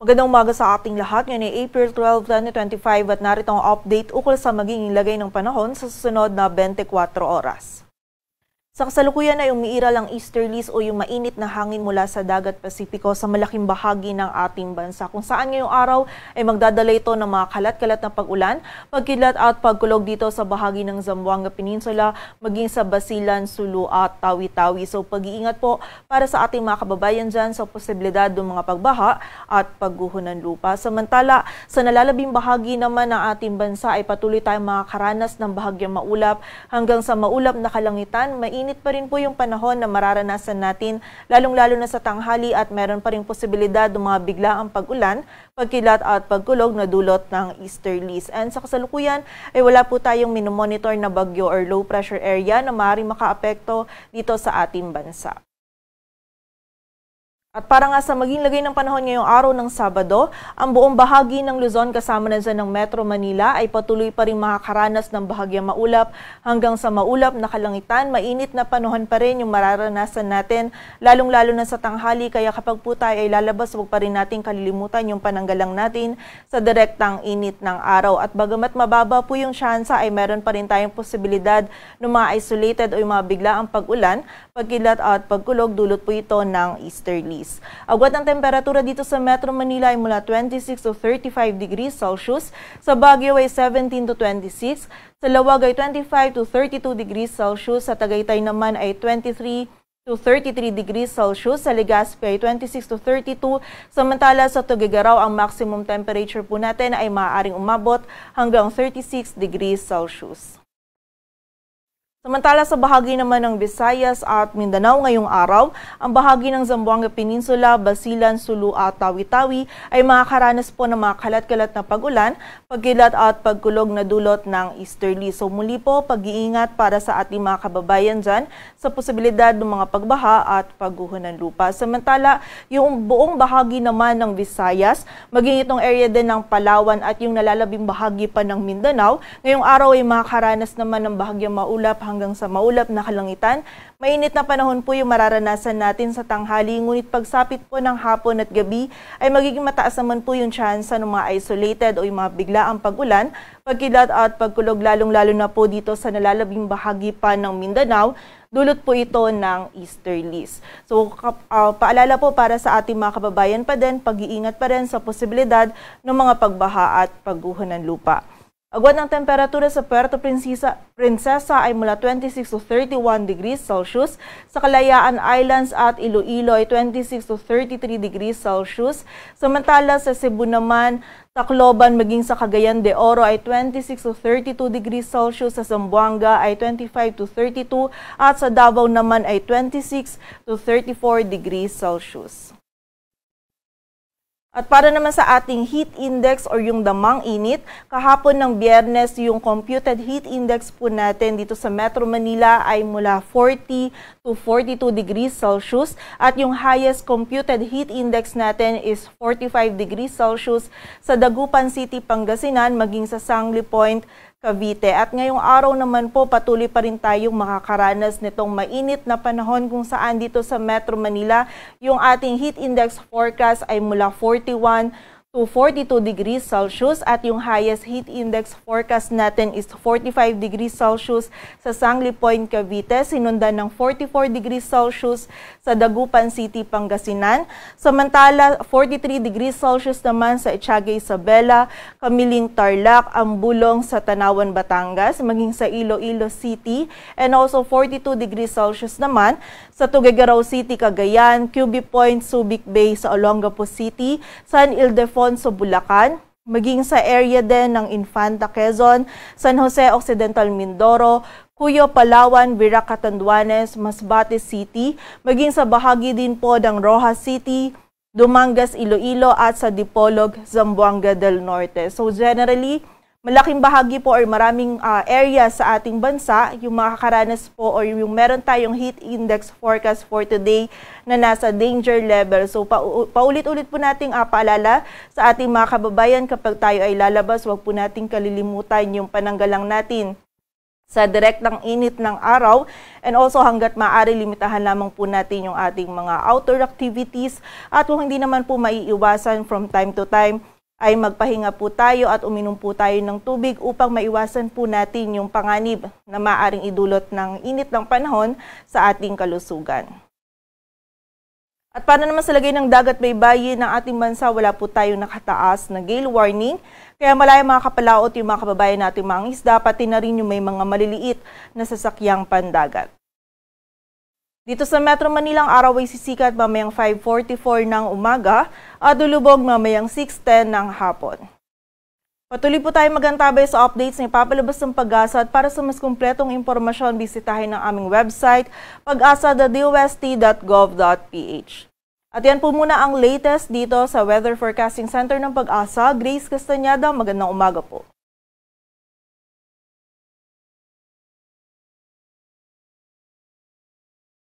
Magandang umaga sa ating lahat. Ngayon ay April 12, 2025 at narito ang update ukol sa magiging lagay ng panahon sa susunod na 24 oras. Sa kasalukuyan ay umiiral ang easterlies o yung mainit na hangin mula sa dagat Pasipiko sa malaking bahagi ng ating bansa, kung saan ngayong araw ay magdadala ito ng mga kalat-kalat na pag-ulan, pagkilat at pagkulog dito sa bahagi ng Zamboanga Peninsula, maging sa Basilan, Sulu at Tawi-Tawi. So pag-iingat po para sa ating mga kababayan dyan sa posibilidad ng mga pagbaha at pagguho ng lupa. Samantala, sa nalalabing bahagi naman ng ating bansa ay patuloy tayong makakaranas ng bahagyang maulap hanggang sa maulap na kalangitan. Mainit pa rin po yung panahon na mararanasan natin, lalong-lalo na sa tanghali, at meron pa rin posibilidad ng mga biglaang pag-ulan, pagkilat at pagkulog na dulot ng easterlies. And sa kasalukuyan ay wala po tayong minomonitor na bagyo or low pressure area na maaaring makaapekto dito sa ating bansa. At para nga sa maging lagay ng panahon ngayong araw ng Sabado, ang buong bahagi ng Luzon kasama na dyan ng Metro Manila ay patuloy pa rin makakaranas ng bahagyang maulap hanggang sa maulap na kalangitan. Mainit na panahon pa rin yung mararanasan natin, lalong-lalo na sa tanghali, kaya kapag po tayo ay lalabas, huwag pa rin natin kalilimutan yung pananggalang natin sa direktang init ng araw. At bagamat mababa po yung tsansa, ay meron pa rin tayong posibilidad ng mga isolated o yung mga biglaang pag-ulan, pagkilat at pagkulog, dulot po ito ng easterlies. Agwat ng temperatura dito sa Metro Manila ay mula 26 to 35 degrees Celsius, sa Baguio ay 17 to 26, sa Lawag ay 25 to 32 degrees Celsius, sa Tagaytay naman ay 23 to 33 degrees Celsius, sa Legazpi ay 26 to 32, samantala sa Tuguegarao ang maximum temperature po natin ay maaaring umabot hanggang 36 degrees Celsius. Samantala sa bahagi naman ng Visayas at Mindanao ngayong araw, ang bahagi ng Zamboanga Peninsula, Basilan, Sulu at Tawi-Tawi ay makakaranas po ng mga kalat-kalat na pag-ulan, pagkilat at pagkulog na dulot ng easterly. So muli po, pag-iingat para sa ating mga kababayan dyan sa posibilidad ng mga pagbaha at pagguho ng lupa. Samantala, yung buong bahagi naman ng Visayas, maging itong area din ng Palawan at yung nalalabing bahagi pa ng Mindanao, ngayong araw ay makakaranas naman ng bahagyang maulap hanggang sa maulap na kalangitan. Mainit na panahon po yung mararanasan natin sa tanghali, ngunit pagsapit po ng hapon at gabi ay magiging mataas naman po yung tsansa ng mga isolated o yung mga biglaang pag-ulan, pagkilat at pagkulog, lalong-lalo na po dito sa nalalabing bahagi pa ng Mindanao, dulot po ito ng easterlies. So paalala po para sa ating mga kababayan pa din, pag-iingat pa rin sa posibilidad ng mga pagbaha at pagguho ng lupa. Agwat ng temperatura sa Puerto Princesa ay mula 26 to 31 degrees Celsius, sa Kalayaan Islands at Iloilo ay 26 to 33 degrees Celsius, samantala sa Cebu naman, Tacloban maging sa Cagayan de Oro ay 26 to 32 degrees Celsius, sa Zamboanga ay 25 to 32 at sa Davao naman ay 26 to 34 degrees Celsius. At para naman sa ating heat index or yung damang init, kahapon ng Biyernes, yung computed heat index po natin dito sa Metro Manila ay mula 40 to 42 degrees Celsius at yung highest computed heat index natin is 45 degrees Celsius sa Dagupan City, Pangasinan, maging sa Sangli Point, Cavite. At ngayong araw naman po patuloy pa rin tayong makakaranas nitong mainit na panahon, kung saan dito sa Metro Manila yung ating heat index forecast ay mula 41 to 42 degrees Celsius at yung highest heat index forecast natin is 45 degrees Celsius sa Sangli Point, Cavite, sinundan ng 44 degrees Celsius sa Dagupan City, Pangasinan. Samantala, 43 degrees Celsius naman sa Etiaga, Isabela, Kamiling, Tarlac, Ambulong sa Tanawan, Batangas, maging sa Iloilo City, and also 42 degrees Celsius naman sa Tuguegarao City, Cagayan, QB Point, Subic Bay sa Olongapo City, San Ildefonso, Bulacan, maging sa area din ng Infanta, Quezon, San Jose Occidental, Mindoro, Cuyo, Palawan, Virac, Catanduanes, Masbate City, maging sa bahagi din po ng Rojas City, Dumangas, Iloilo at sa Dipolog, Zamboanga del Norte. So generally, malaking bahagi po or maraming area sa ating bansa yung makakaranas po or yung meron tayong heat index forecast for today na nasa danger level. So paulit-ulit po nating paalala sa ating mga kababayan, kapag tayo ay lalabas, huwag po nating kalilimutan yung pananggalang natin sa direktang init ng araw, and also hanggat maaari limitahan lamang po natin yung ating mga outdoor activities, at kung hindi naman po maiiwasan from time to time ay magpahinga po tayo at uminom po tayo ng tubig upang maiwasan po natin yung panganib na maaaring idulot ng init ng panahon sa ating kalusugan. At para naman sa lagay ng dagat baybayin ng ating bansa, wala po tayong nakataas na gale warning. Kaya malaya mga kapalaot yung mga kababayan natin mga isda, pati na rin yung may mga maliliit na sasakyang pandagat. Dito sa Metro Manila, ang araw ay sisikat mamayang 5:44 ng umaga at lulubog mamayang 6:10 ng hapon. Patuloy po tayo magantabay sa updates na ipapalabas ng Pag-asa, at para sa mas kumpletong impormasyon, bisitahin ang aming website pag-asa.dosd.gov.ph. At yan po muna ang latest dito sa Weather Forecasting Center ng Pag-asa. Grace Castañeda, magandang umaga po.